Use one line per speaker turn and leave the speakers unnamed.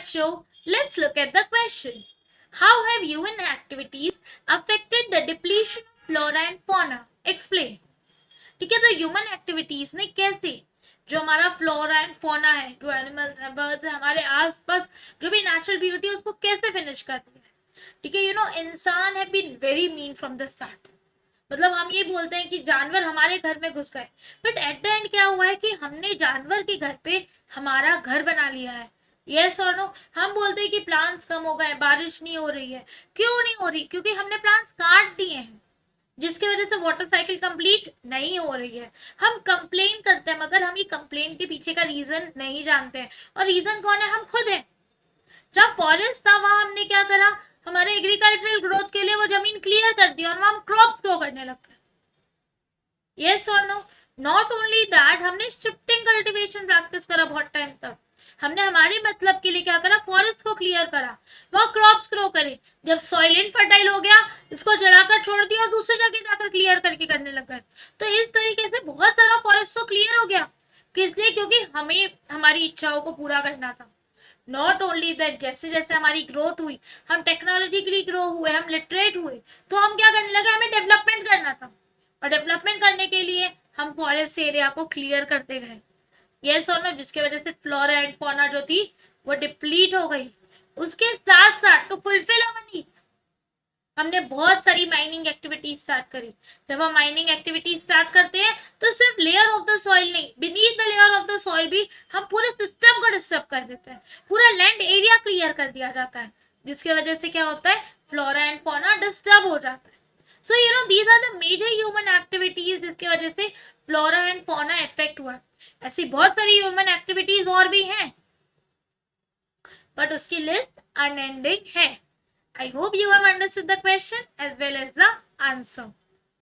that show, let's look at the question. How have human activities affected the depletion of flora and fauna? Explain. ठीक है, तो human activities ने कैसे जो हमारा फ्लोरा एंड फोना है, जो एनिमल्स है, बर्ड्स है, हमारे आसपास जो भी नेचुरल ब्यूटी है उसको कैसे फिनिश करती है. ठीक है, इंसान है been very mean from the start. मतलब हम ये बोलते हैं कि जानवर हमारे घर में घुस गए, बट एट द एंड क्या हुआ है कि हमने जानवर के घर पे हमारा घर बना लिया है. यस और नो. हम बोलते हैं कि प्लांट्स कम हो गए, बारिश नहीं हो रही है. क्यों नहीं हो रही? क्योंकि हमने प्लांट्स काट दिए हैं, जिसकी वजह से वाटर साइकिल कंप्लीट नहीं हो रही है. हम कंप्लेन करते हैं, मगर हम ये कंप्लेन के पीछे का रीजन नहीं जानते हैं. और रीजन कौन है? हम खुद हैं. जब फॉरेस्ट था वहां हमने क्या करा, हमारे एग्रीकल्चरल ग्रोथ के लिए वो जमीन क्लियर कर दी और हम क्रॉप्स ग्रो करने लग गए. यस और नो. नॉट ओनली दैट, हमने शिफ्टिंग कल्टीवेशन प्रैक्टिस करा बहुत टाइम तक. हमने हमारे मतलब के लिए क्या करा, फॉरेस्ट को क्लियर करा, वहां क्रॉप्स ग्रो करे. जब सॉइल इनफर्टाइल हो गया, इसको जलाकर छोड़ दिया और दूसरी जगह जाकर क्लियर करके करने लग गए. तो इस तरीके से बहुत सारा फॉरेस्ट तो क्लियर हो गया. किस लिए? क्योंकि हमें हमारी इच्छाओं को पूरा करना था. नॉट ओनली दैट, जैसे जैसे हमारी ग्रोथ हुई, हम टेक्नोलॉजिकली ग्रो हुए, हम लिटरेट हुए, तो हम क्या करने लगे, हमें डेवलपमेंट करना था. और डेवलपमेंट करने के लिए हम फॉरेस्ट एरिया को क्लियर करते गए. यस और नो. जिसकी वजह से फ्लोरा एंड फौना जो थी वो डिप्लीट हो गई. उसके साथ साथ टू फुलफिल आवर नीड्स हमने बहुत सारी माइनिंग एक्टिविटीज स्टार्ट करी. जब हम माइनिंग एक्टिविटीज स्टार्ट करते हैं तो सिर्फ लेयर ऑफ द सॉइल नहीं, beneath the layer of the soil भी हम पूरे सिस्टम को डिस्टर्ब कर देते हैं. पूरा लैंड एरिया क्लियर कर दिया जाता है, जिसकी वजह से क्या होता है, फ्लोरा एंड फौना डिस्टर्ब हो जाता है. So these are the major human activities जिसकी वजह से फ्लोरा एंड फौना इफेक्ट हुआ. ऐसी बहुत सारी ह्यूमन एक्टिविटीज और भी हैं, बट उसकी लिस्ट अनएंडिंग है. I hope you have understood the question as well as the answer.